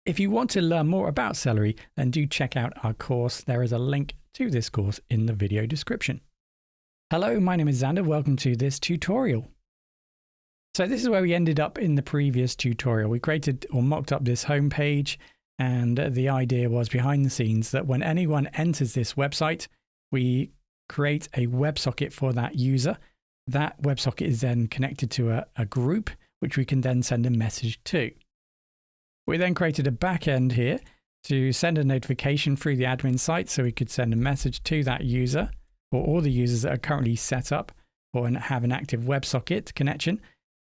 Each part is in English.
If you want to learn more about Celery, then do check out our course. There is a link to this course in the video description. Hello, my name is Xander. Welcome to this tutorial. So this is where we ended up in the previous tutorial. We created or mocked up this home page, and the idea was behind the scenes that when anyone enters this website, we create a WebSocket for that user. That WebSocket is then connected to a group, which we can then send a message to. We then created a backend here to send a notification through the admin site, so we could send a message to that user or all the users that are currently set up or have an active WebSocket connection.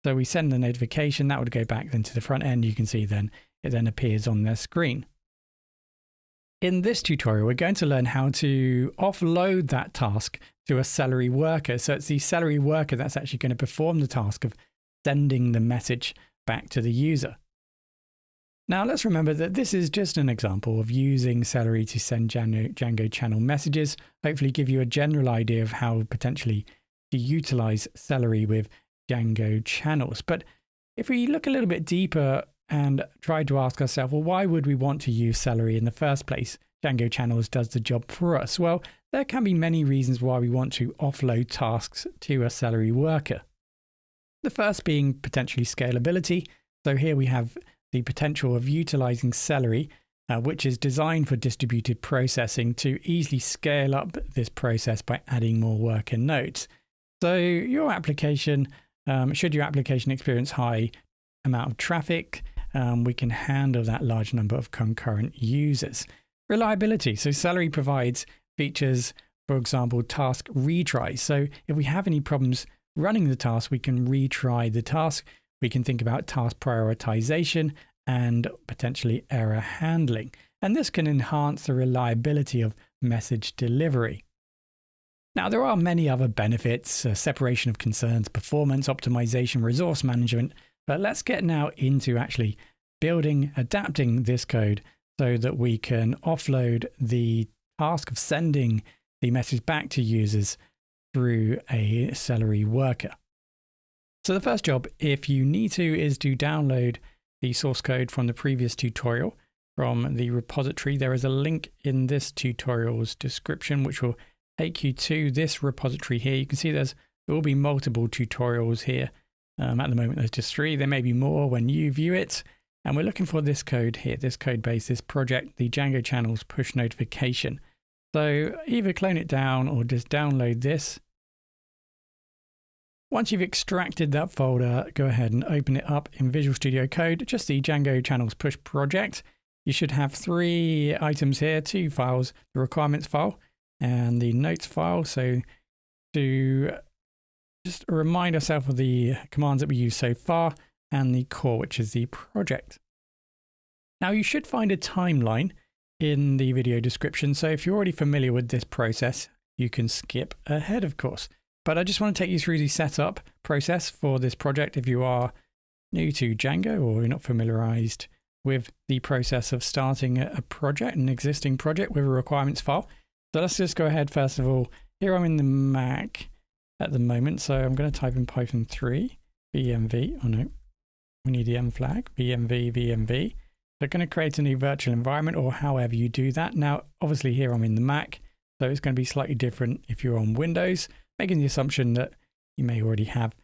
So we send the notification, that would go back then to the front end. You can see then it then appears on their screen. In this tutorial, we're going to learn how to offload that task to a Celery worker. So it's the Celery worker that's actually going to perform the task of sending the message back to the user. Now let's remember that this is just an example of using Celery to send Django channel messages, hopefully give you a general idea of how potentially to utilize Celery with Django channels. But if we look a little bit deeper and try to ask ourselves, well, why would we want to use Celery in the first place? Django channels does the job for us. Well, there can be many reasons why we want to offload tasks to a Celery worker. The first being potentially scalability. So here we have the potential of utilizing Celery, which is designed for distributed processing, to easily scale up this process by adding more worker nodes. So your application, should your application experience high amount of traffic, we can handle that large number of concurrent users. Reliability. So Celery provides features, for example, task retry. So if we have any problems running the task, we can retry the task. We can think about task prioritization and potentially error handling. And this can enhance the reliability of message delivery. Now, there are many other benefits, separation of concerns, performance optimization, resource management, but let's get now into actually building, adapting this code so that we can offload the task of sending the message back to users through a Celery worker. So the first job, if you need to, is to download the source code from the previous tutorial from the repository. There is a link in this tutorial's description which will take you to this repository here. You can see there will be multiple tutorials here. At the moment there's just 3. There may be more when you view it. And we're looking for this code here, this code base, this project, the Django channels push notification. So either clone it down or just download this. Once you've extracted that folder, go ahead and open it up in Visual Studio Code, just the Django channels push project. You should have 3 items here, 2 files, the requirements file and the notes file. So to just remind ourselves of the commands that we used so far, and the core, which is the project. Now you should find a timeline in the video description. So if you're already familiar with this process, you can skip ahead, of course. But I just want to take you through the setup process for this project. If you are new to Django or you're not familiarized with the process of starting a project, an existing project with a requirements file. So let's just go ahead. First of all, here I'm in the Mac at the moment. So I'm going to type in Python 3, VMV. Oh no, we need the M flag, VMV, VMV. They're going to create a new virtual environment or however you do that. Now, obviously here I'm in the Mac, so it's going to be slightly different if you're on Windows, making the assumption that you may already have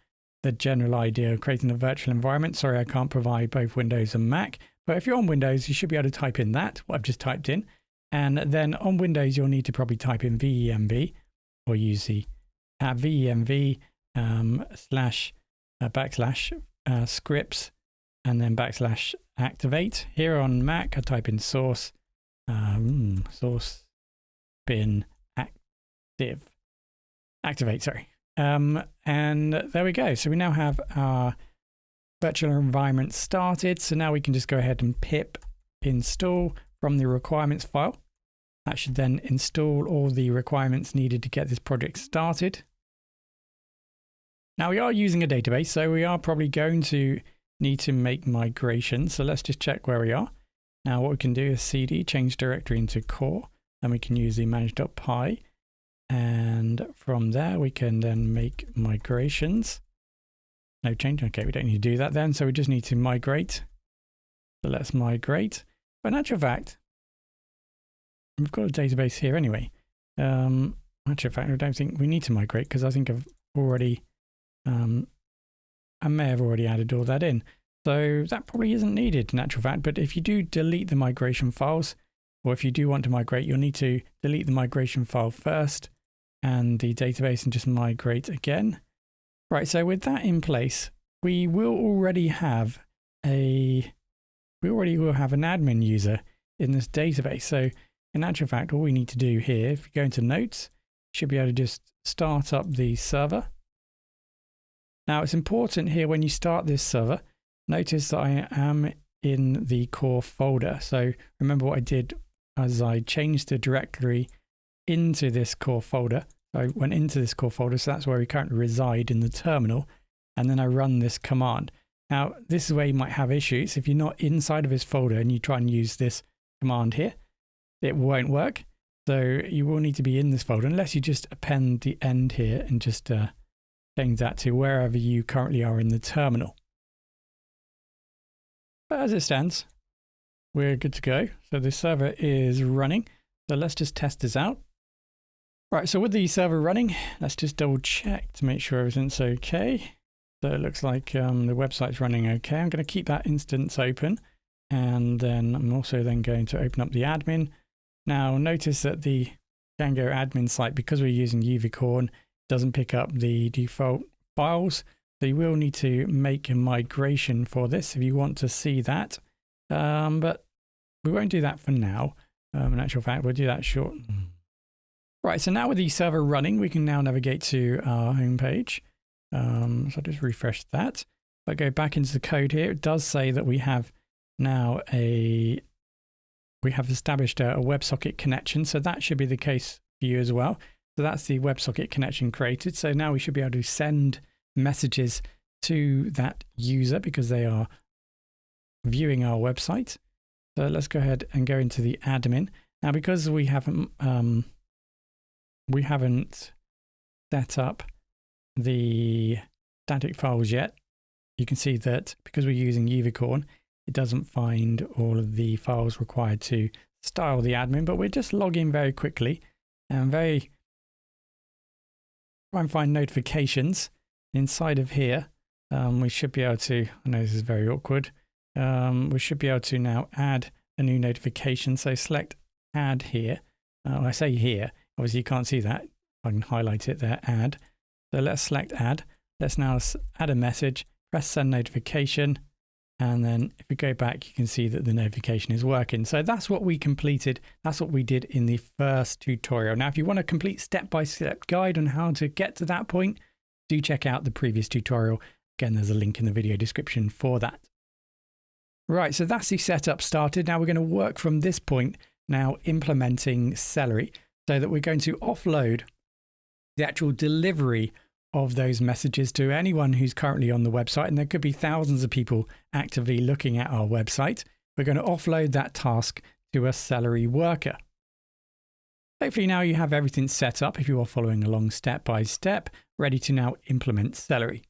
the general idea of creating a virtual environment. Sorry, I can't provide both Windows and Mac, but if you're on Windows, you should be able to type in that, what I've just typed in. And then on Windows, you'll need to probably type in VEMV or use the VEMV / scripts and then / activate. Here on Mac, I type in source bin activate, sorry. And there we go. So we now have our virtual environment started. So now we can just go ahead and pip install from the requirements file. That should then install all the requirements needed to get this project started. Now we are using a database, so we are probably going to need to make migration. So let's just check where we are. Now what we can do is cd, change directory into core, and we can use the manage.py. And from there, we can then make migrations. No change. Okay, we don't need to do that then. So we just need to migrate. So let's migrate. But in actual fact, we've got a database here anyway. In actual fact, I don't think we need to migrate because I think I've already, I may have already added all that in. So that probably isn't needed in actual fact. But if you do delete the migration files, or if you do want to migrate, you'll need to delete the migration file first and the database and just migrate again. Right, so with that in place, we already will have an admin user in this database. So in actual fact, all we need to do here, if you go into notes, you should be able to just start up the server. Now it's important here when you start this server, notice that I am in the core folder. So remember what I did as I changed the directory into this core folder. So I went into this core folder, so that's where we currently reside in the terminal. And then I run this command. Now, this is where you might have issues. If you're not inside of this folder and you try and use this command here, it won't work. So you will need to be in this folder unless you just append the end here and just change that to wherever you currently are in the terminal. But as it stands, we're good to go. So the server is running. So let's just test this out. Right, so with the server running, let's just double check to make sure everything's okay. So it looks like the website's running okay. I'm going to keep that instance open. And then I'm also then going to open up the admin. Now notice that the Django admin site, because we're using Udemy Course, doesn't pick up the default files. So you will need to make a migration for this if you want to see that. But we won't do that for now. In actual fact, we'll do that short. Right, so now with the server running, we can now navigate to our home page. So I'll just refresh that. If I go back into the code here, it does say that we have now established a WebSocket connection. So that should be the case for you as well. So that's the WebSocket connection created. So now we should be able to send messages to that user because they are viewing our website. So let's go ahead and go into the admin. Now, because we haven't set up the static files yet, you can see that because we're using Udemy, it doesn't find all of the files required to style the admin, but we'll just log in very quickly and try and find notifications inside of here. We should be able to, I know this is very awkward, we should be able to now add a new notification. So select add here. I say here, obviously you can't see that. I can highlight it there, add. So let's select add. Let's now add a message, press send notification. And then if we go back, you can see that the notification is working. So that's what we completed. That's what we did in the first tutorial. Now, if you want a complete step-by-step guide on how to get to that point, do check out the previous tutorial. Again, there's a link in the video description for that. Right, so that's the setup started. Now we're going to work from this point now implementing Celery so that we're going to offload the actual delivery of those messages to anyone who's currently on the website. And there could be thousands of people actively looking at our website. We're going to offload that task to a Celery worker. Hopefully now you have everything set up if you are following along step by step, ready to now implement Celery.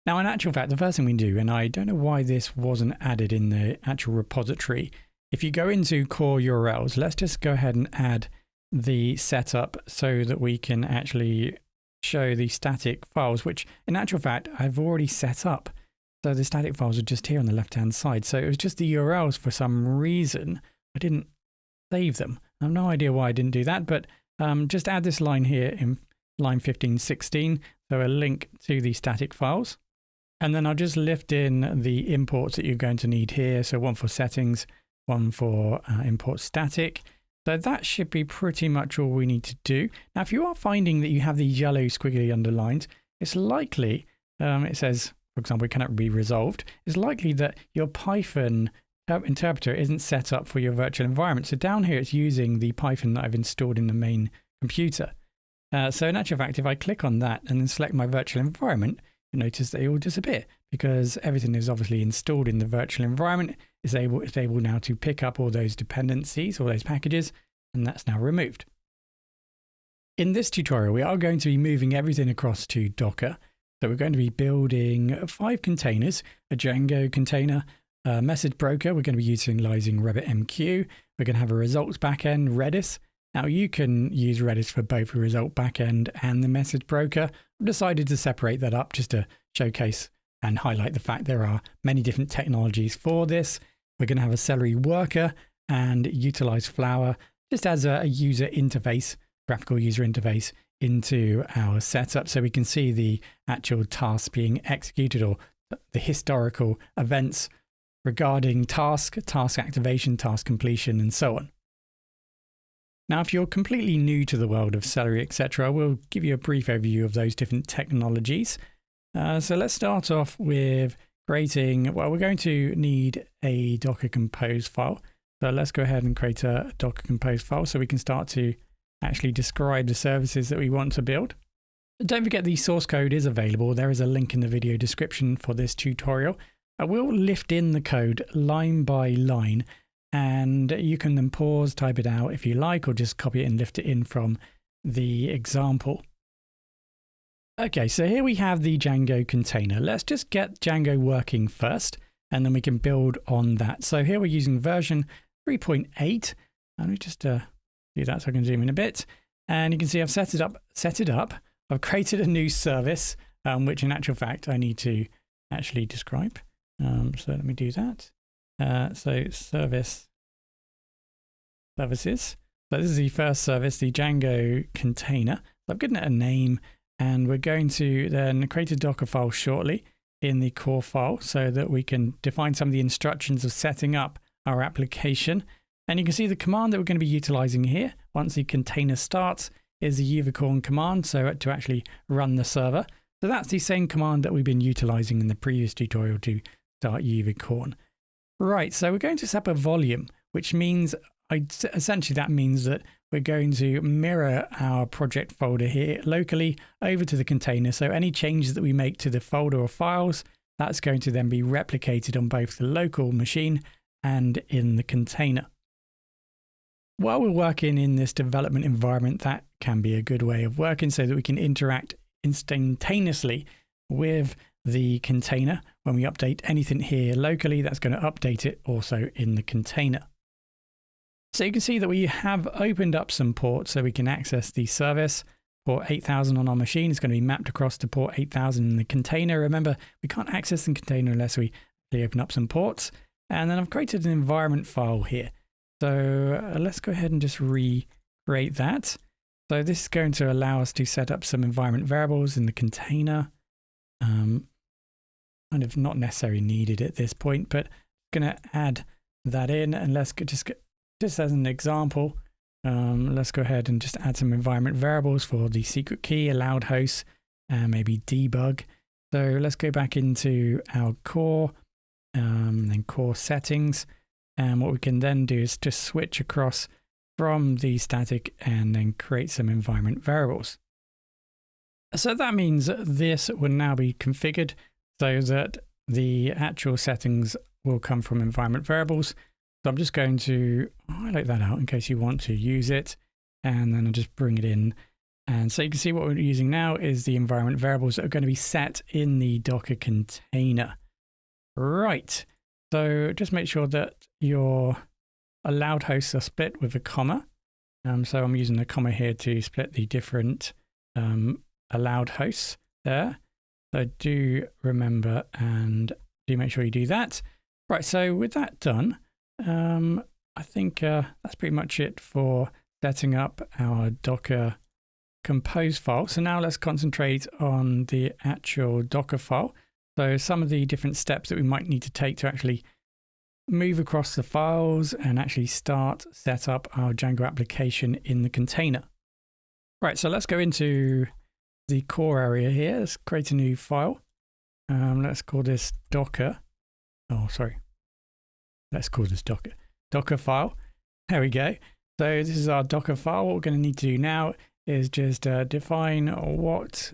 Now, in actual fact, the first thing we do, and I don't know why this wasn't added in the actual repository, if you go into core URLs, let's just go ahead and add the setup so that we can actually show the static files, which in actual fact, I've already set up. So the static files are just here on the left-hand side. So it was just the URLs for some reason. I didn't save them. I have no idea why I didn't do that, but just add this line here in line 1516. So a link to the static files. And then I'll just lift in the imports that you're going to need here. So one for settings, one for import static. So that should be pretty much all we need to do. Now, if you are finding that you have these yellow squiggly underlines, it's likely, it says, for example, it cannot be resolved. It's likely that your Python interpreter isn't set up for your virtual environment. So down here, it's using the Python that I've installed in the main computer. So in actual fact, if I click on that and then select my virtual environment, you notice they all disappear because everything is obviously installed in the virtual environment. It's able now to pick up all those dependencies, all those packages, and that's now removed. In this tutorial, we are going to be moving everything across to Docker. So we're going to be building 5 containers, a Django container, message broker. We're going to be utilizing RabbitMQ. We're going to have a results backend, Redis. Now you can use Redis for both the result backend and the message broker. I've decided to separate that up just to showcase and highlight the fact there are many different technologies for this. We're going to have a Celery worker and utilize Flower just as a user interface, graphical user interface into our setup, so we can see the actual tasks being executed or the historical events regarding task activation, task completion, and so on. Now, if you're completely new to the world of Celery, etc., we'll give you a brief overview of those different technologies. So let's start off with creating, well, we're going to need a Docker Compose file. So let's go ahead and create a Docker Compose file so we can start to actually describe the services that we want to build. Don't forget the source code is available. There is a link in the video description for this tutorial. I will lift in the code line by line, and you can then pause, type it out if you like, or just copy it and lift it in from the example. Okay, so here we have the Django container. Let's just get Django working first, and then we can build on that. So here we're using version 3.8. Let me just do that so I can zoom in a bit. And you can see I've set it up. I've created a new service, which in actual fact I need to actually describe. So let me do that. So services. So this is the first service, the Django container. So I've given it a name, and we're going to then create a Docker file shortly in the core file so that we can define some of the instructions of setting up our application. And you can see the command that we're going to be utilizing here once the container starts is the unicorn command, so to actually run the server. So that's the same command that we've been utilizing in the previous tutorial to start unicorn. Right, so we're going to set up a volume, which means essentially that means that we're going to mirror our project folder here locally over to the container. So any changes that we make to the folder or files, that's going to then be replicated on both the local machine and in the container. While we're working in this development environment, that can be a good way of working so that we can interact instantaneously with the container. When we update anything here locally, that's going to update it also in the container. So you can see that we have opened up some ports so we can access the service. Port 8000 on our machine is going to be mapped across to port 8000 in the container. Remember, we can't access the container unless we open up some ports. And then I've created an environment file here. So let's go ahead and just recreate that. So this is going to allow us to set up some environment variables in the container. Kind of not necessarily needed at this point, but I'm going to add that in, and let's just as an example, let's go ahead and just add some environment variables for the secret key, allowed hosts, and maybe debug. So let's go back into our core, then core settings. And what we can then do is just switch across from the static and then create some environment variables. So that means this will now be configured so that the actual settings will come from environment variables. So I'm just going to highlight that out in case you want to use it. And then I'll just bring it in. And so you can see what we're using now is the environment variables that are going to be set in the Docker container. Right. So just make sure that your allowed hosts are split with a comma. So I'm using a comma here to split the different allowed hosts there. So do remember and do make sure you do that. Right, so with that done, I think that's pretty much it for setting up our Docker Compose file. So now let's concentrate on the actual Docker file. So some of the different steps that we might need to take to actually move across the files and actually set up our Django application in the container. Right, so let's go into the core area here. Let's create a new file. Let's call this Docker. Oh, sorry. Let's call this Docker file. There we go. So this is our Docker file. What we're going to need to do now is just define what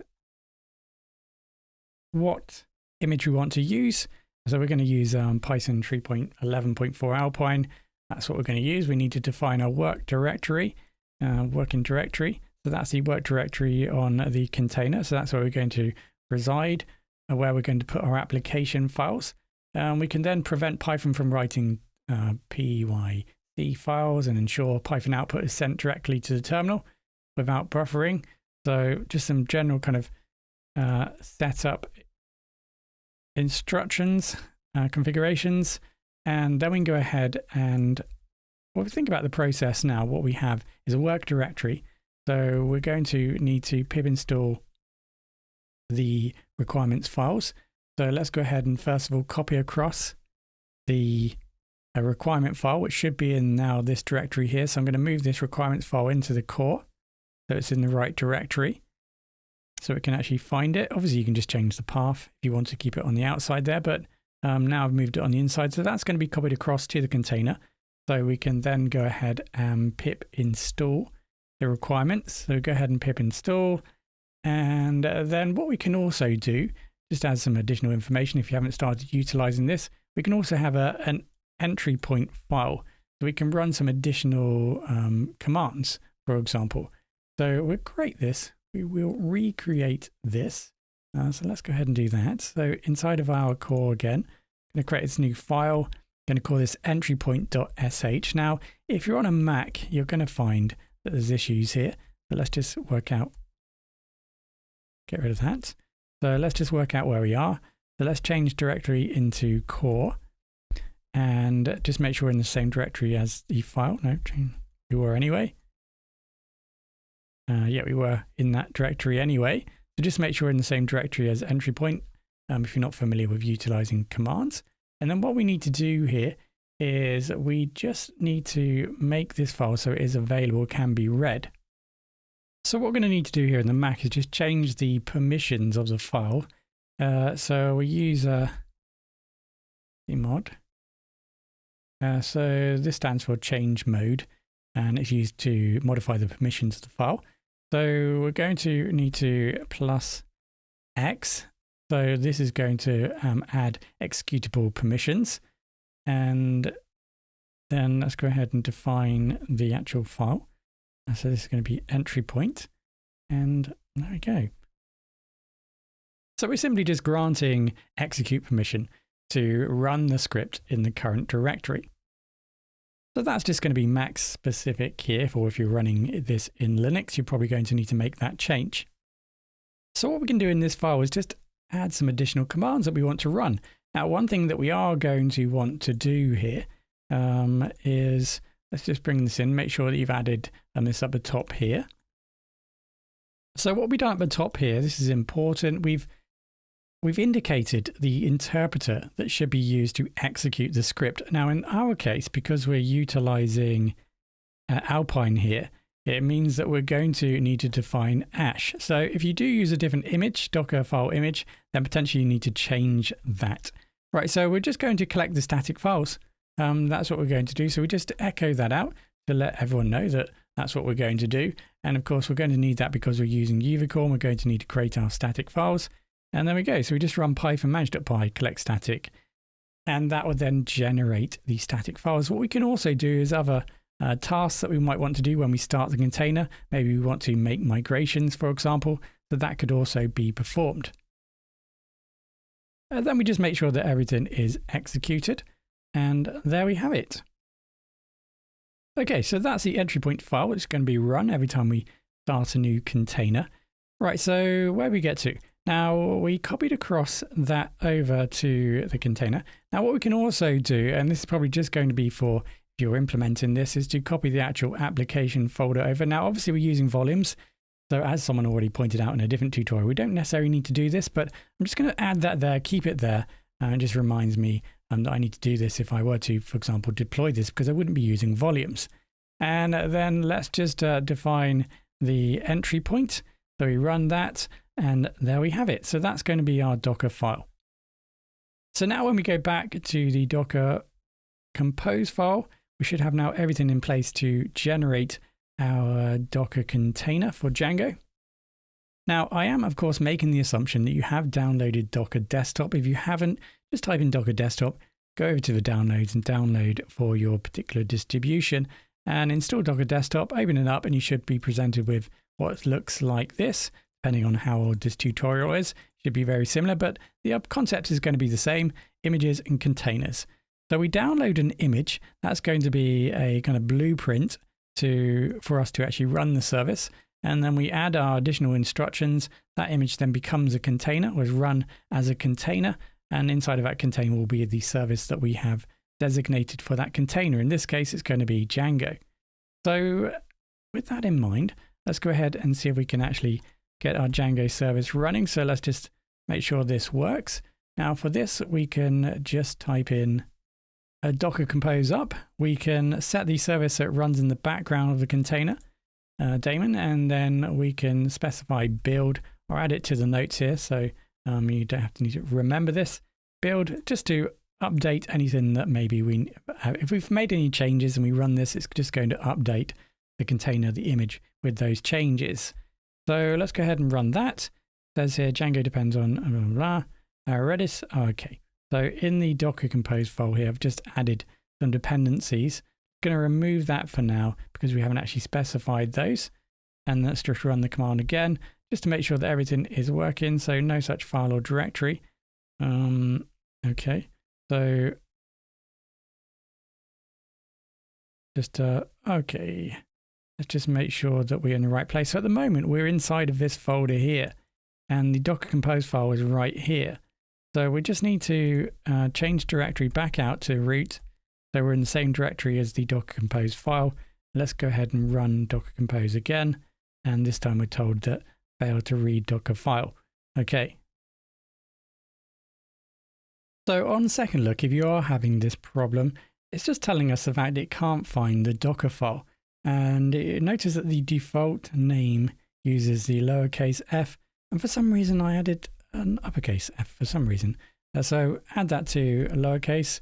image we want to use. So we're going to use Python 3.11.4 Alpine. That's what we're going to use. We need to define our work directory, working directory. So that's the work directory on the container. So that's where we're going to reside, where we're going to put our application files. We can then prevent Python from writing PYC files and ensure Python output is sent directly to the terminal without buffering. So just some general kind of setup instructions, configurations, and then we can go ahead and when we think about the process now, what we have is a work directory. So we're going to need to pip install the requirements files. So let's go ahead and first of all copy across the requirement file, which should be in now this directory here. So I'm going to move this requirements file into the core so it's in the right directory so it can actually find it. Obviously you can just change the path if you want to keep it on the outside there, but now I've moved it on the inside. So that's going to be copied across to the container. So we can then go ahead and pip install the requirements. So go ahead and pip install. And then what we can also do, just add some additional information if you haven't started utilizing this, we can also have an entry point file. So we can run some additional commands, for example. So we'll create this. We will recreate this. So let's go ahead and do that. So inside of our core again, I'm going to create this new file. I'm going to call this entrypoint.sh. Now, if you're on a Mac, you're going to find that there's issues here. But let's just work out, get rid of that. So let's just work out where we are. So let's change directory into core and just make sure we're in the same directory as the file. No, we were anyway. Yeah, we were in that directory anyway. So just make sure we're in the same directory as entry point if you're not familiar with utilizing commands. And then what we need to do here is we just need to make this file so it is available, can be read. So what we're going to need to do here in the Mac is just change the permissions of the file. So we use cmod. So this stands for change mode and it's used to modify the permissions of the file. So we're going to need to plus X. So this is going to add executable permissions. And then let's go ahead and define the actual file. So this is going to be entry point. And there we go. So we're simply just granting execute permission to run the script in the current directory. So that's just going to be Mac specific here, for if you're running this in Linux, you're probably going to need to make that change. So what we can do in this file is just add some additional commands that we want to run. Now, one thing that we are going to want to do here is, let's just bring this in, make sure that you've added this up the top here. So what we've done at the top here, this is important. We've indicated the interpreter that should be used to execute the script. Now, in our case, because we're utilizing Alpine here, it means that we're going to need to define ash. So if you do use a different image, Docker file image, then potentially you need to change that. Right, so we're just going to collect the static files. That's what we're going to do. So we just echo that out to let everyone know that that's what we're going to do. And of course, we're going to need that because we're using Udemy. We're going to need to create our static files. And there we go. So we just run python manage.py collect static, and that would then generate the static files. What we can also do is other tasks that we might want to do when we start the container. Maybe we want to make migrations, for example, so that could also be performed. And then we just make sure that everything is executed, and there we have it. Okay, so that's the entry point file, which is going to be run every time we start a new container. Right, so where we get to? Now, we copied across that over to the container. Now, what we can also do, and this is probably just going to be for if you're implementing this, is to copy the actual application folder over. Now, obviously, we're using volumes. So as someone already pointed out in a different tutorial, we don't necessarily need to do this, but I'm just going to add that there, keep it there. And it just reminds me that I need to do this if I were to, for example, deploy this, because I wouldn't be using volumes. And then let's just define the entry point. So we run that. And there we have it. So that's going to be our Docker file. So now when we go back to the Docker compose file, we should have now everything in place to generate our Docker container for Django. Now, I am, of course, making the assumption that you have downloaded Docker Desktop. If you haven't, just type in Docker Desktop, go over to the downloads and download for your particular distribution and install Docker Desktop, open it up, and you should be presented with what looks like this. depending on how old this tutorial is. Should be very similar, but the concept is going to be the same: images and containers. So we download an image. That's going to be a kind of blueprint for us to actually run the service. And then we add our additional instructions. That image then becomes a container, was run as a container. And inside of that container will be the service that we have designated for that container. In this case, it's going to be Django. So with that in mind, let's go ahead and see if we can actually get our Django service running. So let's just make sure this works. Now for this, we can just type in a Docker Compose up. We can set the service so it runs in the background of the container daemon, and then we can specify build or add it to the notes here. So you don't have to need to remember this. Build just to update anything that maybe if we've made any changes and we run this, it's just going to update the container, the image with those changes. So let's go ahead and run that. It says here Django depends on blah, blah, blah. Redis. Oh, okay. So in the Docker Compose file here, I've just added some dependencies. I'm going to remove that for now because we haven't actually specified those. And let's just run the command again, just to make sure that everything is working. So no such file or directory. Okay. So just, okay. Let's just make sure that we're in the right place. So at the moment, we're inside of this folder here, and the Docker Compose file is right here. So we just need to change directory back out to root. So we're in the same directory as the Docker Compose file. Let's go ahead and run Docker Compose again. And this time we're told that fail to read Docker file. Okay. So on second look, if you are having this problem, it's just telling us the fact that it can't find the Docker file. And notice that the default name uses the lowercase f. And for some reason, I added an uppercase f for some reason. So add that to lowercase,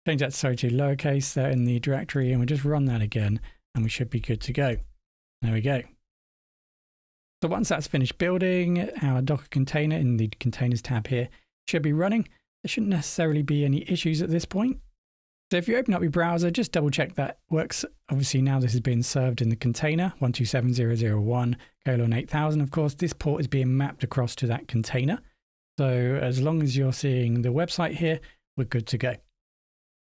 change that to lowercase there in the directory, and we'll just run that again, and we should be good to go. There we go. So once that's finished building, our Docker container in the containers tab here should be running. There shouldn't necessarily be any issues at this point. So if you open up your browser, just double check that works. Obviously now this is being served in the container 127.0.0.1:8000. Of course, this port is being mapped across to that container. So as long as you're seeing the website here, we're good to go.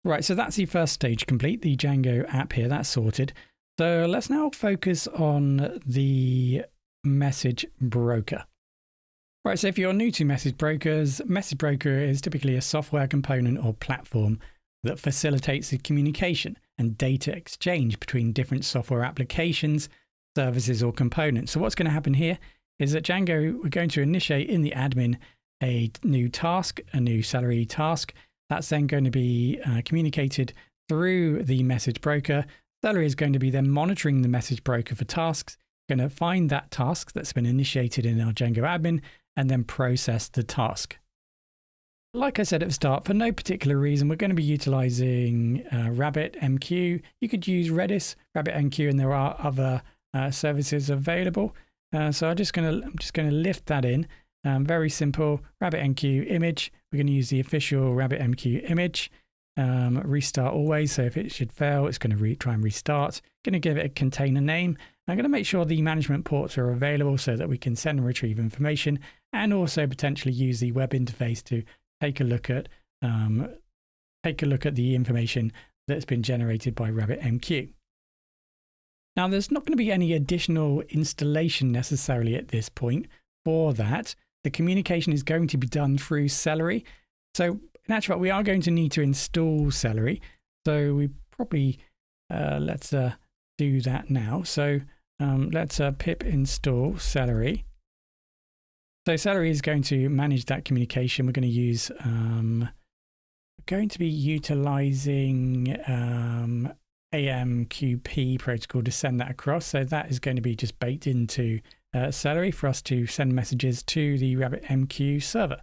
Right, so that's the first stage complete, the Django app here, that's sorted. So let's now focus on the message broker. Right, so if you're new to message brokers, message broker is typically a software component or platform that facilitates the communication and data exchange between different software applications, services, or components. So what's going to happen here is that Django, we're going to initiate in the admin a new task, a new Celery task. That's then going to be communicated through the message broker. Celery is going to be then monitoring the message broker for tasks, going to find that task that's been initiated in our Django admin, and then process the task. Like I said at the start, for no particular reason, we're going to be utilizing RabbitMQ. You could use Redis, RabbitMQ, and there are other services available. So I'm just going to lift that in. Very simple, RabbitMQ image. We're going to use the official RabbitMQ image. Restart always. So if it should fail, it's going to try and restart. Going to give it a container name. I'm going to make sure the management ports are available so that we can send and retrieve information, and also potentially use the web interface to take a look at the information that's been generated by RabbitMQ. Now, there's not going to be any additional installation necessarily at this point for that. The communication is going to be done through Celery. So in actual fact, we are going to need to install Celery. So we probably, let's do that now. So let's pip install Celery. So Celery is going to manage that communication. We're going to use, we're going to be utilizing AMQP protocol to send that across. So that is going to be just baked into Celery for us to send messages to the RabbitMQ server.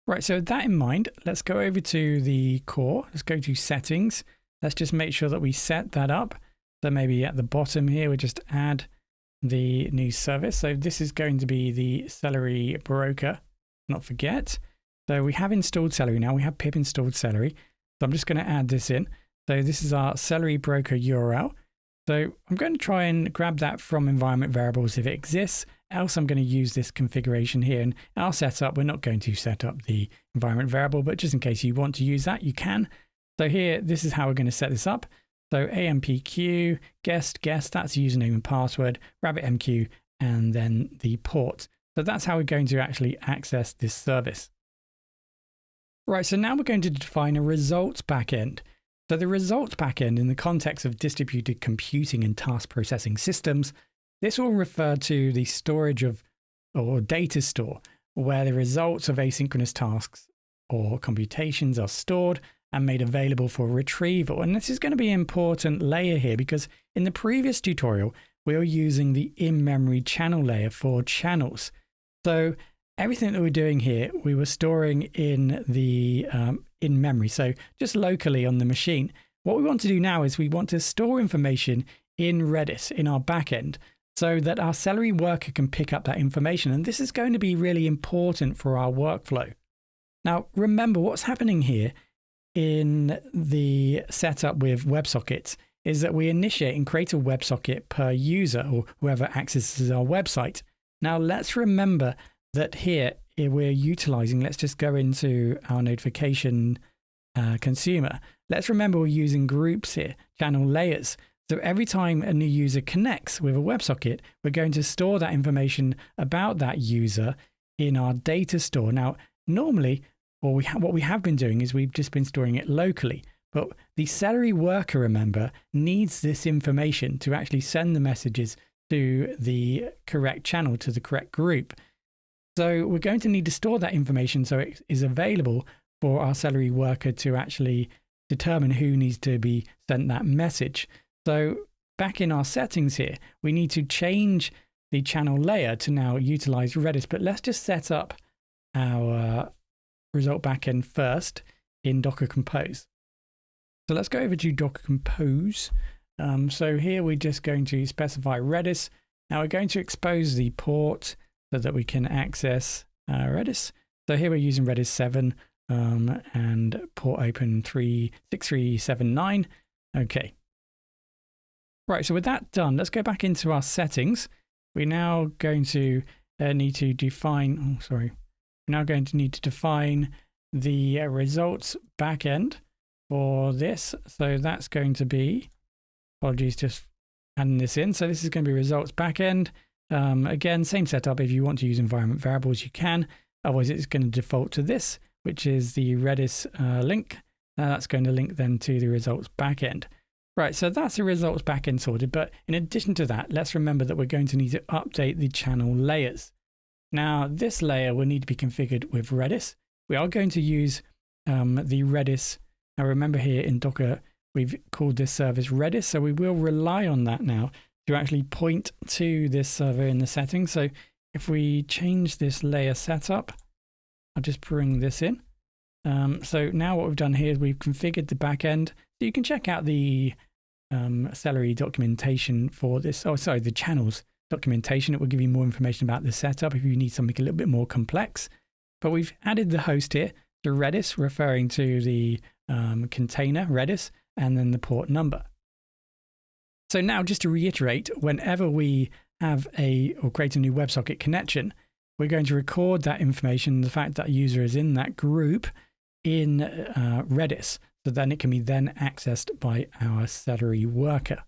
Right, so with that in mind, let's go over to the core. Let's go to settings. Let's just make sure that we set that up. So maybe at the bottom here, we just add the new service. So this is going to be the Celery broker, not forget. So we have installed Celery now. We have pip installed Celery. So I'm just going to add this in. So this is our Celery broker URL. So I'm going to try and grab that from environment variables if it exists, else I'm going to use this configuration here. And our setup, we're not going to set up the environment variable, but just in case you want to use that, you can. So here, this is how we're going to set this up. So AMPQ, guest, that's username and password, RabbitMQ, and then the port. So that's how we're going to actually access this service. Right, so now we're going to define a results backend. So the results backend in the context of distributed computing and task processing systems, this will refer to the storage of or data store where the results of asynchronous tasks or computations are stored and made available for retrieval. And this is going to be an important layer here because in the previous tutorial, we were using the in-memory channel layer for channels. So everything that we're doing here, we were storing in the in memory, so just locally on the machine. What we want to do now is we want to store information in Redis in our backend so that our Celery worker can pick up that information. And this is going to be really important for our workflow. Now, remember what's happening here in the setup with WebSockets is that we initiate and create a WebSocket per user or whoever accesses our website. Now, let's remember that here we're utilizing, let's just go into our notification consumer. Let's remember we're using groups here, channel layers. So every time a new user connects with a WebSocket, we're going to store that information about that user in our data store. Now, normally, what we have been doing is we've just been storing it locally. But the Celery worker, remember, needs this information to actually send the messages to the correct channel, to the correct group. So we're going to need to store that information so it is available for our Celery worker to actually determine who needs to be sent that message. So back in our settings here, we need to change the channel layer to now utilize Redis. But let's just set up our result backend first in Docker Compose. So let's go over to Docker Compose. So here we're just going to specify Redis. Now we're going to expose the port so that we can access Redis. So here we're using Redis 7 and port open 6379. Okay. Right, so with that done, let's go back into our settings. We're now going to need to define, we're now going to need to define the results backend for this. So that's going to be, apologies, just adding this in. So this is going to be results backend. Again, same setup. If you want to use environment variables, you can. Otherwise, it's going to default to this, which is the Redis link. Now that's going to link then to the results backend. Right, so that's the results backend sorted. But in addition to that, let's remember that we're going to need to update the channel layers. Now, this layer will need to be configured with Redis. We are going to use the Redis. Now, remember here in Docker, we've called this service Redis. So we will rely on that now to actually point to this server in the settings. So if we change this layer setup, I'll just bring this in. So now what we've done here is we've configured the backend. So you can check out the Celery documentation for this. The channels documentation. It will give you more information about the setup if you need something a little bit more complex. But we've added the host here to Redis, referring to the container Redis, and then the port number. So now, just to reiterate, whenever we have or create a new WebSocket connection, we're going to record that information, the fact that user is in that group in Redis, so then it can be then accessed by our Celery worker.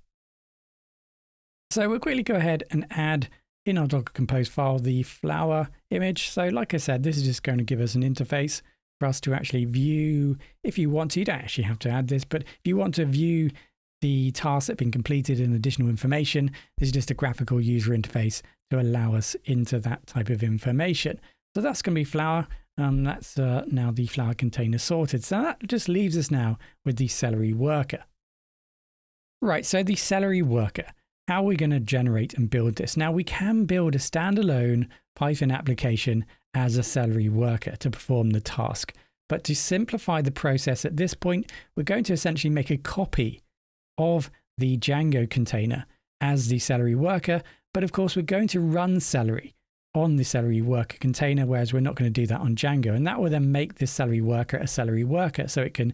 So we'll quickly go ahead and add in our Docker Compose file the flower image. So like I said, this is just going to give us an interface for us to actually view. If you want to, you don't actually have to add this, but if you want to view the tasks that have been completed and additional information, this is just a graphical user interface to allow us into that type of information. So that's going to be flower. That's now the flower container sorted. So that just leaves us now with the Celery worker. Right, so the Celery worker. How are we going to generate and build this? Now, we can build a standalone Python application as a Celery worker to perform the task. But to simplify the process at this point, we're going to essentially make a copy of the Django container as the Celery worker. But of course, we're going to run Celery on the Celery worker container, whereas we're not going to do that on Django. And that will then make this Celery worker a Celery worker, so it can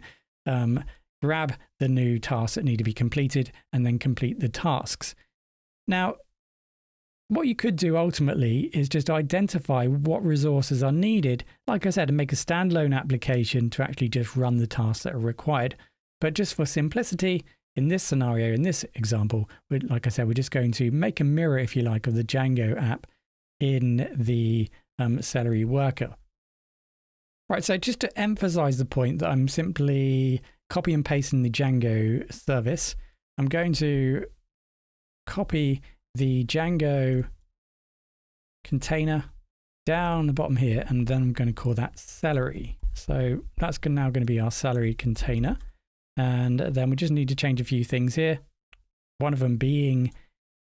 grab the new tasks that need to be completed and then complete the tasks. Now, What you could do ultimately is just identify what resources are needed, like I said, and make a standalone application to actually just run the tasks that are required. But just for simplicity, in this scenario, in this example, like I said, we're just going to make a mirror, if you like, of the Django app in the Celery worker. Right, so just to emphasize the point that I'm simply copy and pasting the Django service, I'm going to copy the Django container down the bottom here, and then I'm going to call that Celery. So that's now going to be our Celery container. And then we just need to change a few things here. One of them being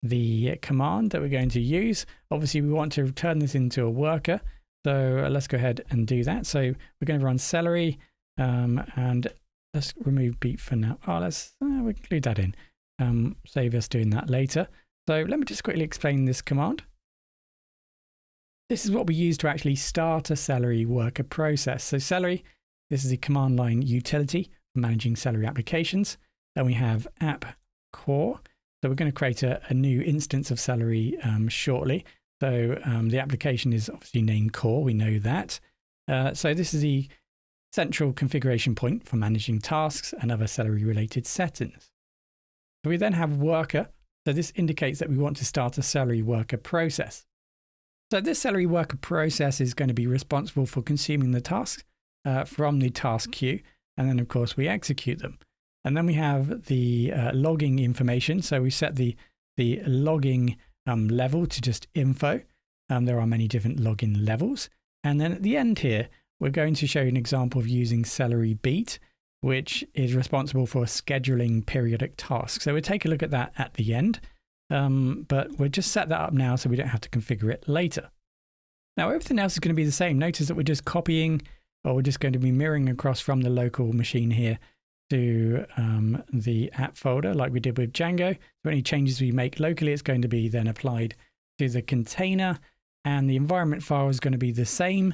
the command that we're going to use. Obviously, we want to turn this into a worker. So let's go ahead and do that. So we're going to run Celery and let's remove beep for now. Oh, we'll include that in. Save us doing that later. So let me just quickly explain this command. This is what we use to actually start a Celery worker process. So Celery, this is the command line utility for managing Celery applications. Then we have app core. So we're going to create a new instance of Celery shortly. So the application is obviously named core. We know that. So this is the central configuration point for managing tasks and other Celery related settings. So we then have worker. So this indicates that we want to start a Celery worker process. So this Celery worker process is going to be responsible for consuming the tasks from the task queue. And then, of course, we execute them. And then we have the logging information. So we set the logging level to just info. There are many different login levels. And then at the end here, we're going to show you an example of using Celery Beat, which is responsible for scheduling periodic tasks. So we'll take a look at that at the end. But we'll just set that up now so we don't have to configure it later. Now, everything else is going to be the same. Notice that we're just copying, or we're just going to be mirroring across from the local machine here to the app folder like we did with Django. So any changes we make locally, it's going to be then applied to the container, and the environment file is going to be the same.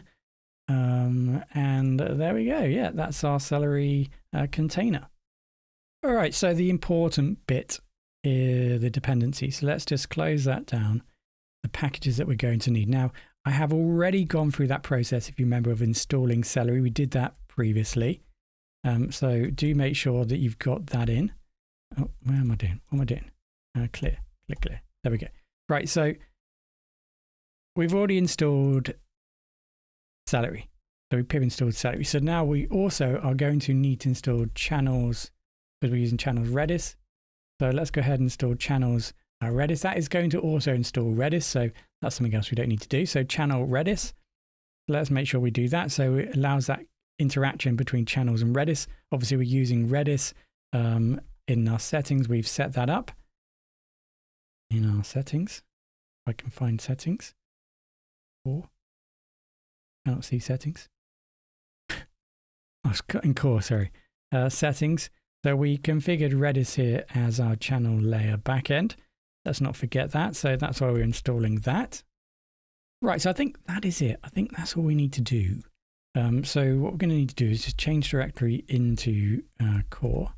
And there we go. Yeah, that's our Celery container. All right, so the important bit is the dependency. So let's just close that down. The packages that we're going to need. Now, I have already gone through that process, if you remember, of installing Celery. We did that previously. So do make sure that you've got that in. Oh, where am I doing? What am I doing? Clear, click clear. There we go. Right, so we've already installed Celery. So we pip installed Celery. So now we also are going to need to install channels, because we're using channels Redis. So let's go ahead and install channels Redis. That is going to also install Redis. So that's something else we don't need to do. So channel Redis. Let's make sure we do that. So it allows that interaction between channels and Redis. Obviously, we're using Redis in our settings. We've set that up in our settings. If I can find settings. Or I don't see settings. I was cutting core, sorry. Settings. So we configured Redis here as our channel layer backend. Let's not forget that. So that's why we're installing that. Right, so I think that is it. I think that's all we need to do. So what we're going to need to do is just change directory into core.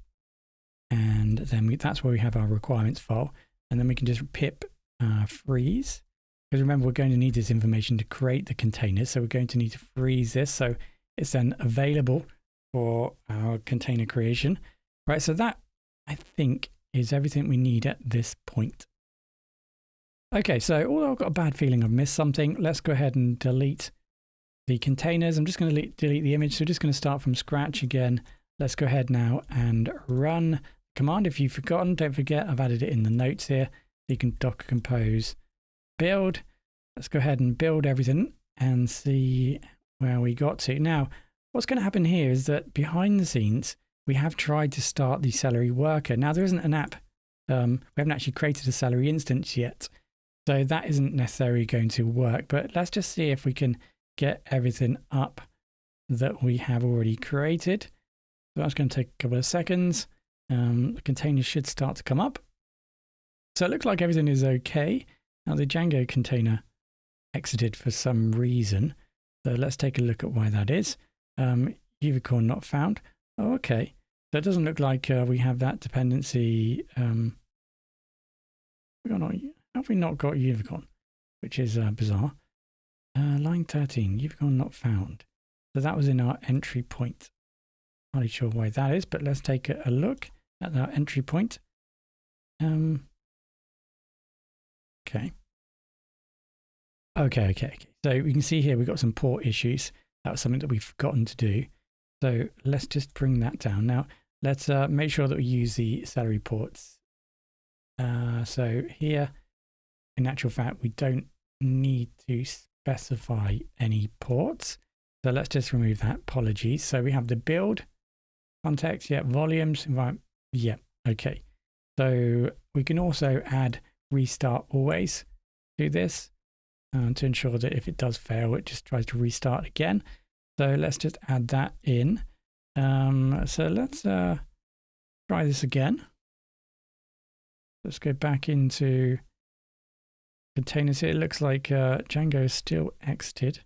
And then that's where we have our requirements file. And then we can just pip freeze. Because remember, we're going to need this information to create the containers. So we're going to need to freeze this. So it's then available for our container creation. Right, so that, I think, is everything we need at this point. Okay, so although I've got a bad feeling I've missed something, let's go ahead and delete the containers. I'm just going to delete the image. So we're just going to start from scratch again. Let's go ahead now and run the command. If you've forgotten, don't forget, I've added it in the notes here. You can docker compose build. Let's go ahead and build everything and see where we got to. Now, what's going to happen here is that behind the scenes, we have tried to start the Celery worker. Now, there isn't an app. We haven't actually created a Celery instance yet. So that isn't necessarily going to work. But let's just see if we can get everything up that we have already created. So that's going to take a couple of seconds. The containers should start to come up. So it looks like everything is okay. Now the Django container exited for some reason. So let's take a look at why that is. Unicorn not found. Oh, okay. So it doesn't look like we have that dependency. Have we not got unicorn? which is bizarre. Line 13, you've gone not found. So that was in our entry point. Not really sure why that is, but let's take a look at our entry point. Okay. Okay. So we can see here we've got some port issues. That was something that we've forgotten to do. So let's just bring that down. Now, let's make sure that we use the Celery ports. So here, in actual fact, we don't need to specify any ports. So let's just remove that. Apologies. So we have the build, context, yeah, volumes, environment, yeah, okay. So we can also add restart always to this to ensure that if it does fail, it just tries to restart again. So let's just add that in. So let's try this again. Let's go back into containers here. It looks like Django is still exited.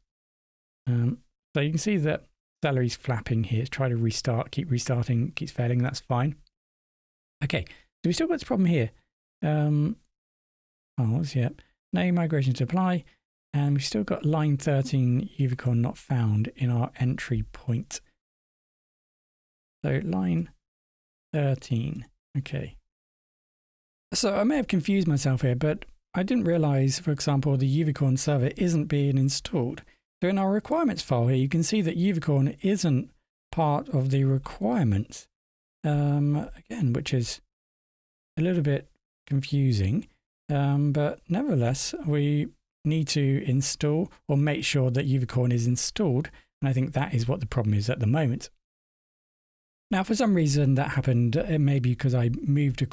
So you can see that Celery's flapping here. Try to restart, keep restarting, keeps failing. That's fine. Okay, so we still got this problem here. Yep. No migration to apply. And we've still got line 13 UVicorn not found in our entry point. So line 13. Okay. So I may have confused myself here, but I didn't realize, for example, the UVicorn server isn't being installed. So in our requirements file here, you can see that UVicorn isn't part of the requirements. Again, which is a little bit confusing. But nevertheless, we need to install or make sure that UVicorn is installed. And I think that is what the problem is at the moment. Now, for some reason that happened, it may be because I moved the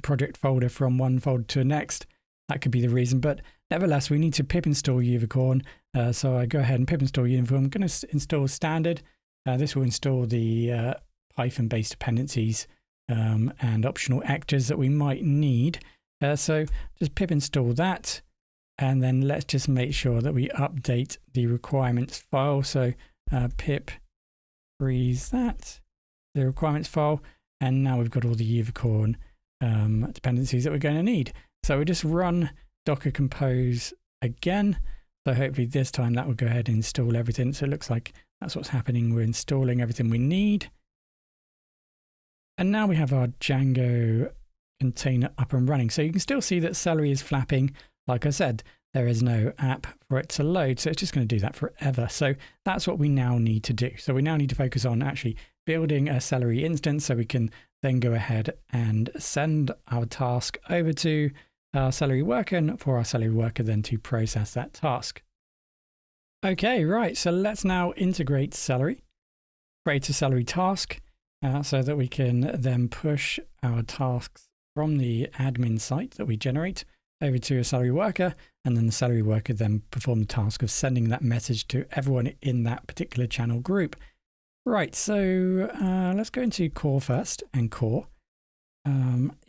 project folder from one folder to the next. That could be the reason, but nevertheless, we need to pip install UVicorn. So I go ahead and pip install UVicorn. I'm going to install standard. This will install the Python-based dependencies and optional actors that we might need. So just pip install that, and then let's just make sure that we update the requirements file. So pip freeze that, the requirements file, and now we've got all the UVicorn dependencies that we're going to need. So we just run docker compose again. So hopefully this time that will go ahead and install everything. So it looks like that's what's happening. We're installing everything we need. And now we have our Django container up and running. So you can still see that Celery is flapping. Like I said, there is no app for it to load. So it's just going to do that forever. So that's what we now need to do. So we now need to focus on actually building a Celery instance so we can then go ahead and send our task over to our Celery worker, and for our Celery worker then to process that task. Okay, right. So let's now integrate Celery, create a Celery task so that we can then push our tasks from the admin site that we generate over to a Celery worker, and then the Celery worker then perform the task of sending that message to everyone in that particular channel group. Right, so let's go into core first, and core.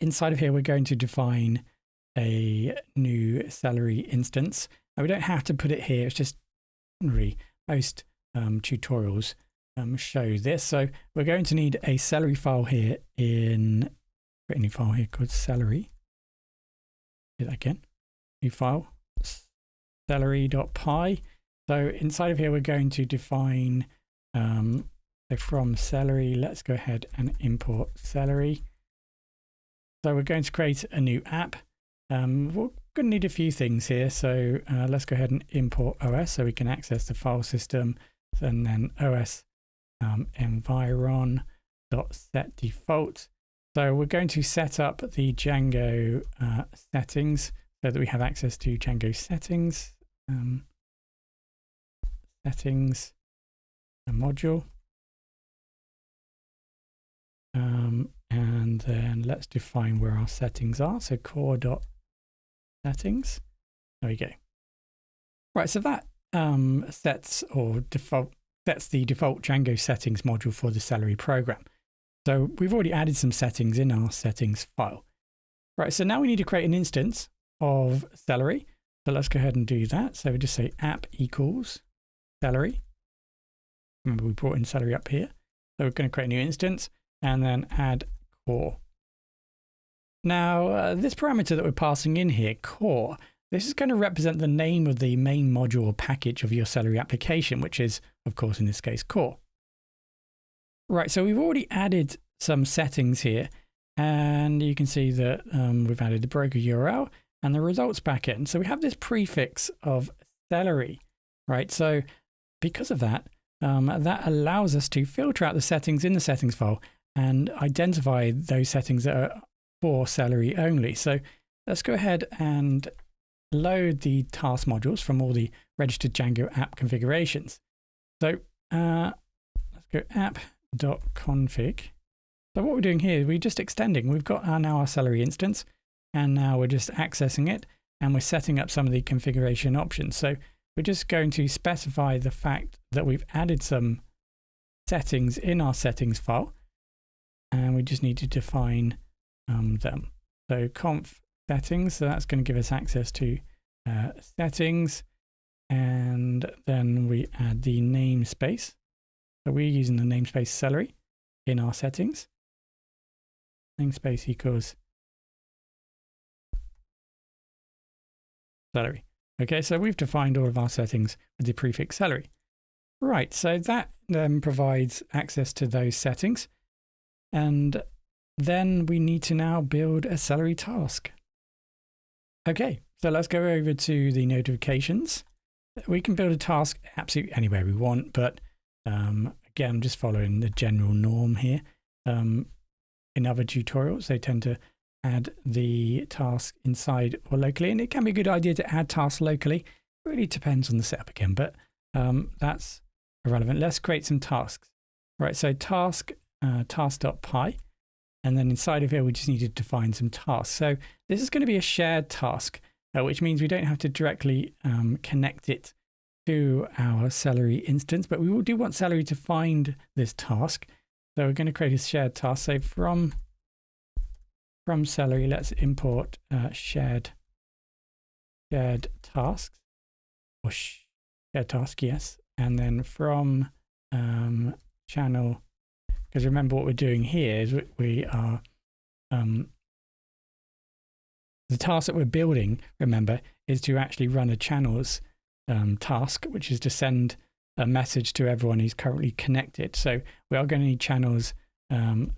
Inside of here, we're going to define a new Celery instance. Now, we don't have to put it here. It's just really most tutorials show this. So we're going to need a Celery file here create a new file here called Celery. Do that again. New file, celery.py. So inside of here, we're going to define so from Celery, let's go ahead and import Celery. So we're going to create a new app. We're going to need a few things here. So let's go ahead and import OS so we can access the file system. And then OS environ.setDefault. So we're going to set up the Django settings so that we have access to Django settings. Settings, a module. And then let's define where our settings are. So core.settings. There we go. Right, so that sets the default Django settings module for the Celery program. So we've already added some settings in our settings file. Right, so now we need to create an instance of Celery. So let's go ahead and do that. So we just say app equals Celery. Remember, we brought in Celery up here. So we're going to create a new instance and then add core. Now, this parameter that we're passing in here, core, this is going to represent the name of the main module or package of your Celery application, which is, of course, in this case, core. Right, so we've already added some settings here, and you can see that we've added the broker URL and the results backend. So we have this prefix of Celery, right? So because of that, that allows us to filter out the settings in the settings file and identify those settings that are for Celery only. So let's go ahead and load the task modules from all the registered Django app configurations. So let's go app.config. So what we're doing here is we're just extending. We've got now our Celery instance, and now we're just accessing it, and we're setting up some of the configuration options. So we're just going to specify the fact that we've added some settings in our settings file, and we just need to define them. So conf settings, so that's going to give us access to settings, and then we add the namespace. So we're using the namespace Celery in our settings. Namespace equals Celery. Okay, so we've defined all of our settings with the prefix Celery. Right, so that then provides access to those settings. And then we need to now build a Celery task. Okay, so let's go over to the notifications. We can build a task absolutely anywhere we want, but again, I'm just following the general norm here. In other tutorials, they tend to add the task inside or locally, and it can be a good idea to add tasks locally. It really depends on the setup again, but that's irrelevant. Let's create some tasks. Right, so task, task.py, and then inside of here, we just need to define some tasks. So this is going to be a shared task, which means we don't have to directly connect it to our Celery instance, but we do want Celery to find this task. So we're going to create a shared task. So from Celery, let's import shared tasks, or shared task, yes. And then from channel, because remember what we're doing here is we are, the task that we're building, remember, is to actually run a channels task, which is to send a message to everyone who's currently connected. So we are going to need channels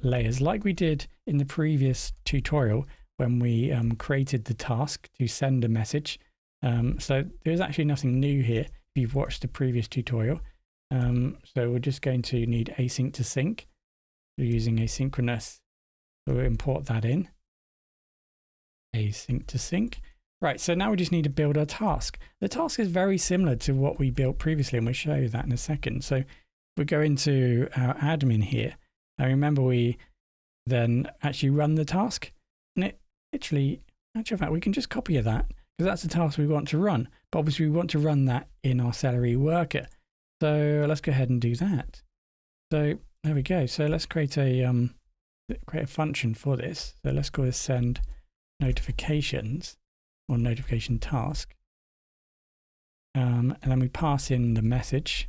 layers like we did in the previous tutorial when we created the task to send a message. So there's actually nothing new here if you've watched the previous tutorial. So we're just going to need async to sync. We're using asynchronous, so we'll import that in. Async to sync. Right, so now we just need to build our task. The task is very similar to what we built previously, and we'll show you that in a second. So we go into our admin here. Now remember, we then actually run the task, and it actually, actually, in fact, we can just copy that because that's the task we want to run. But obviously, we want to run that in our Celery worker. So let's go ahead and do that. So there we go. So let's create a function for this. So let's go and send notifications or notification task, and then we pass in the message.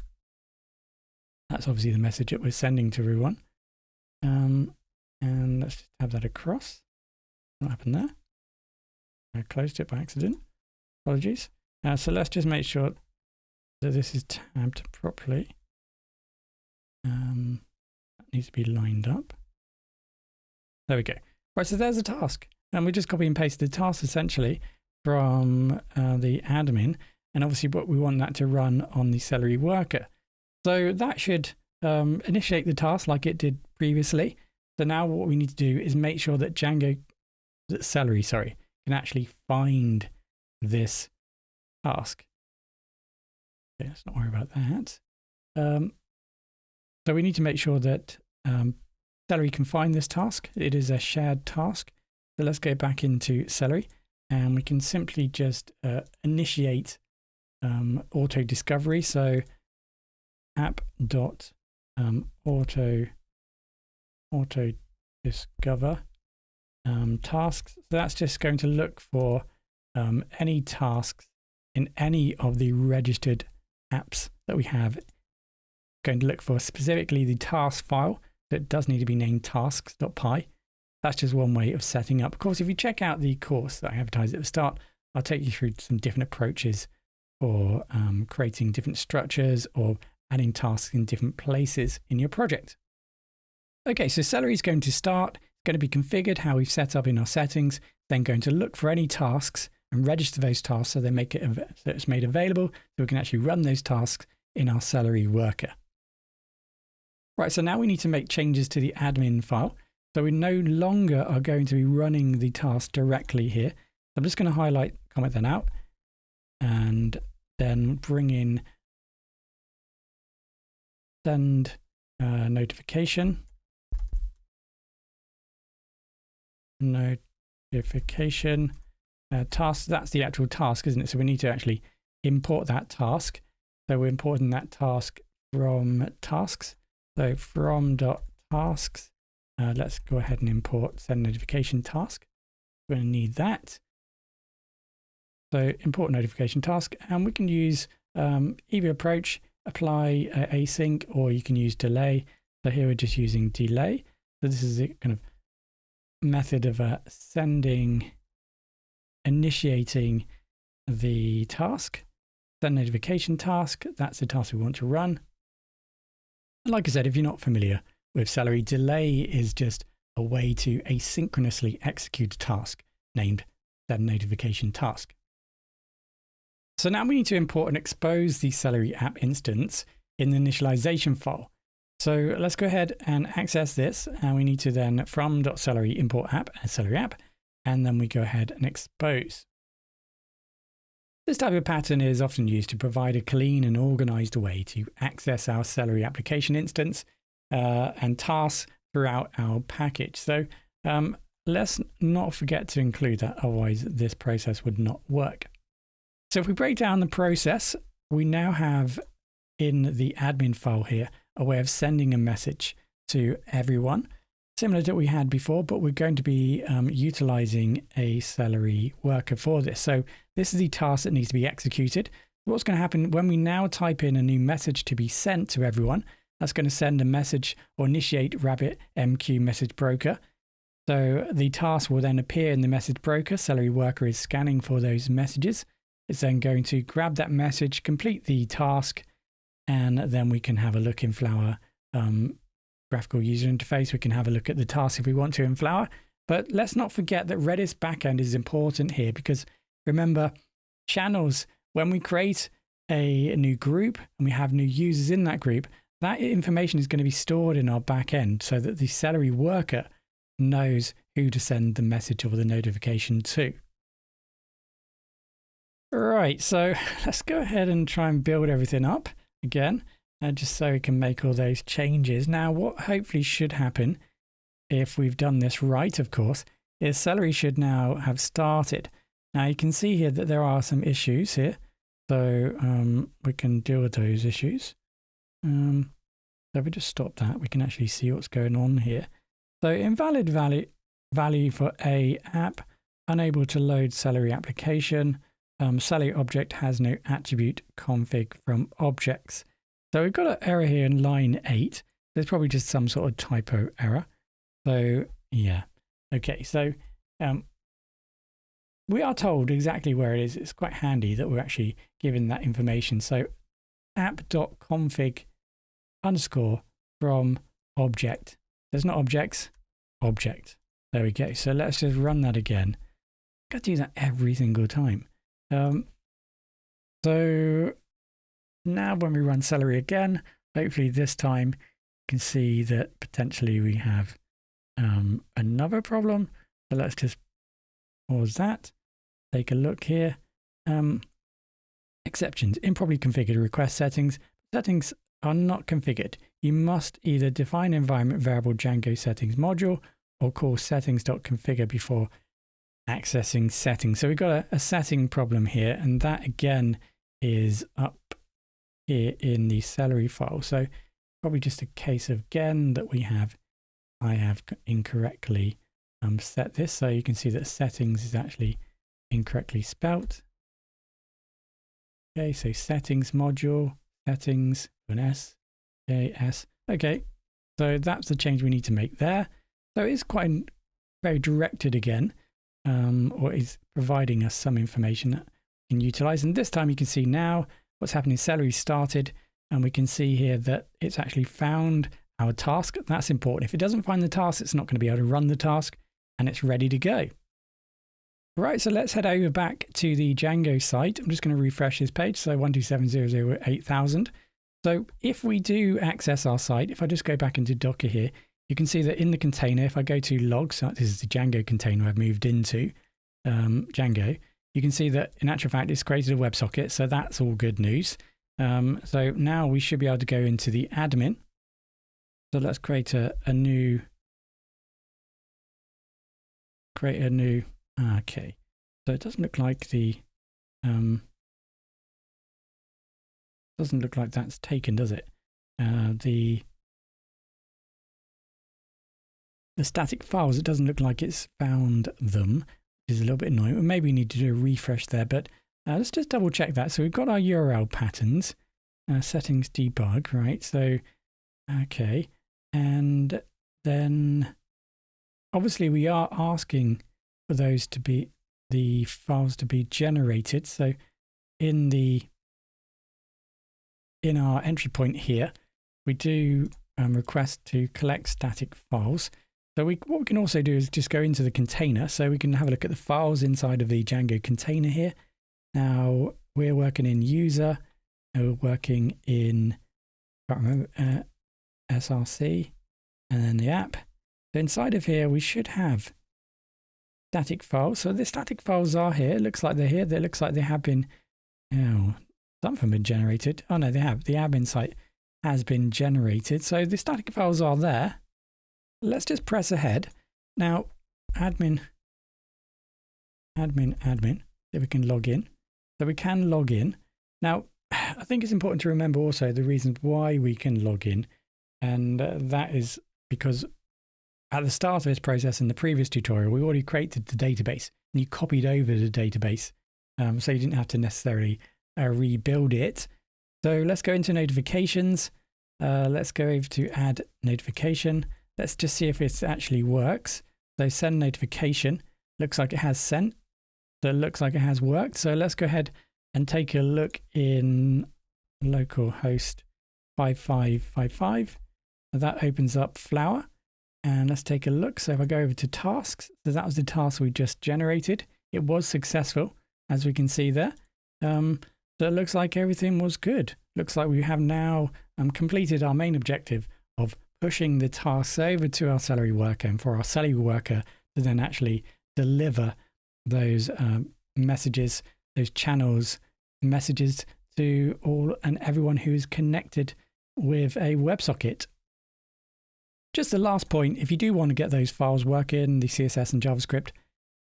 That's obviously the message that we're sending to everyone. And let's just tab that across. What happened there? I closed it by accident. Apologies. So let's just make sure that this is tabbed properly. That needs to be lined up. There we go. Right, so there's a task. And we just copy and paste the task essentially from the admin. And obviously what we want that to run on the Celery worker. So that should initiate the task like it did previously. So now what we need to do is make sure that Celery, can actually find this task. Okay, let's not worry about that. So we need to make sure that Celery can find this task. It is a shared task. So let's go back into Celery, and we can simply just initiate auto discovery. So app.auto discover tasks. So that's just going to look for any tasks in any of the registered apps that we have. Going to look for specifically the task file that does need to be named tasks.py. That's just one way of setting up. Of course, if you check out the course that I advertised at the start I'll take you through some different approaches for creating different structures or adding tasks in different places in your project. Okay, so Celery is going to start, going to be configured how we've set up in our settings, then going to look for any tasks and register those tasks so they make it so it's made available so we can actually run those tasks in our Celery worker. Right, so now we need to make changes to the admin file. So we no longer are going to be running the task directly here. So I'm just going to highlight, comment that out, and then bring in send notification. Notification task. That's the actual task, isn't it? So we need to actually import that task. So we're importing that task from tasks. So from .tasks, let's go ahead and import send notification task. We're going to need that. So import notification task, and we can use either approach, apply async, or you can use delay. So here we're just using delay. So this is a kind of method of initiating the task. Send notification task, that's the task we want to run. Like I said, if you're not familiar with Celery, delay is just a way to asynchronously execute a task named send notification task. So now we need to import and expose the Celery app instance in the initialization file. So let's go ahead and access this, and we need to then from .celery import app as Celery app, and then we go ahead and expose. This type of pattern is often used to provide a clean and organized way to access our Celery application instance and tasks throughout our package. So let's not forget to include that, otherwise this process would not work. So if we break down the process, we now have in the admin file here a way of sending a message to everyone, similar to what we had before, but we're going to be utilizing a Celery worker for this. So this is the task that needs to be executed. What's going to happen when we now type in a new message to be sent to everyone, that's going to send a message or initiate RabbitMQ message broker. So the task will then appear in the message broker. Celery worker is scanning for those messages. It's then going to grab that message, complete the task, and then we can have a look in Flower graphical user interface. We can have a look at the task if we want to in Flower. But let's not forget that Redis backend is important here, because remember, channels, when we create a new group and we have new users in that group, that information is going to be stored in our backend so that the Celery worker knows who to send the message or the notification to. Right, so let's go ahead and try and build everything up again, just so we can make all those changes. Now, what hopefully should happen, if we've done this right, of course, is Celery should now have started. Now, you can see here that there are some issues here, so we can deal with those issues. So if we just stop that, we can actually see what's going on here. So invalid value for a app, unable to load Celery application. Celery object has no attribute config from objects. So we've got an error here in line 8. There's probably just some sort of typo error. So yeah, okay. So we are told exactly where it is. It's quite handy that we're actually given that information. So app.config underscore from object. There's not objects, object. There we go. So let's just run that again. Got to do that every single time. So now when we run Celery again, hopefully this time you can see that potentially we have another problem. So let's just pause that, take a look here. Exceptions, improperly configured request settings. Settings are not configured. You must either define environment variable Django settings module or call settings.configure before accessing settings. So we've got a setting problem here, and that again is up here in the Celery file. So probably just a case of again that I have incorrectly set this. So you can see that settings is actually incorrectly spelt. Okay, so settings module, settings, an S, okay, S. Okay, so that's the change we need to make there. So it's quite very directed again. or is providing us some information that we can utilize. And this time you can see now what's happening. Celery started, and we can see here that it's actually found our task. That's important. If it doesn't find the task, it's not going to be able to run the task, and it's ready to go. Right, so let's head over back to the Django site. I'm just going to refresh this page. So 127.0.0.8000. So if we do access our site, if I just go back into Docker here, you can see that in the container, if I go to logs, so this is the Django container I've moved into, Django, you can see that in actual fact, it's created a WebSocket. So that's all good news. So now we should be able to go into the admin. So let's create a new, okay. So it doesn't look like the, doesn't look like that's taken, does it? The static files, it doesn't look like it's found them, which is a little bit annoying. Maybe we need to do a refresh there, but let's just double check that. So we've got our URL patterns, settings debug, right? So, okay. And then obviously we are asking for those to be, the files to be generated. So in our entry point here, we do request to collect static files. So what we can also do is just go into the container. So we can have a look at the files inside of the Django container here. Now we're working in user, we're working in, I can't remember, SRC, and then the app. So inside of here, we should have static files. So the static files are here. It looks like they're here. It looks like they have been, some of them have been generated. Oh no, they have. The admin site has been generated. So the static files are there. Let's just press ahead. Now, admin, if we can log in. So we can log in. Now, I think it's important to remember also the reasons why we can log in. And that is because at the start of this process in the previous tutorial, we already created the database and you copied over the database. So you didn't have to necessarily rebuild it. So let's go into notifications. Let's go over to add notification. Let's just see if it actually works. So send notification. Looks like it has sent. So it looks like it has worked. So let's go ahead and take a look in localhost 5555. That opens up Flower. And let's take a look. So if I go over to tasks, so that was the task we just generated. It was successful, as we can see there. So it looks like everything was good. Looks like we have now completed our main objective of pushing the tasks over to our Celery worker, and for our Celery worker to then actually deliver those messages, those channels, messages to all and everyone who is connected with a WebSocket. Just the last point, if you do want to get those files working, the CSS and JavaScript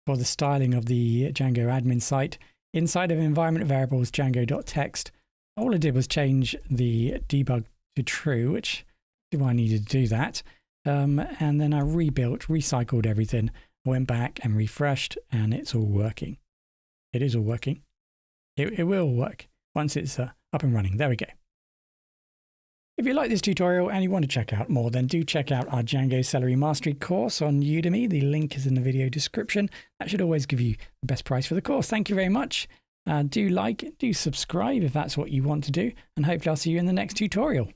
for the styling of the Django admin site, inside of environment variables Django.text, all I did was change the debug to true, which is why I needed to do that. And then I rebuilt, recycled everything, went back and refreshed, and it's all working. It is all working. It will work once it's up and running. There we go. If you like this tutorial and you want to check out more, then do check out our Django Celery Mastery course on Udemy. The link is in the video description. That should always give you the best price for the course. Thank you very much. Do like, do subscribe if that's what you want to do, and hopefully I'll see you in the next tutorial.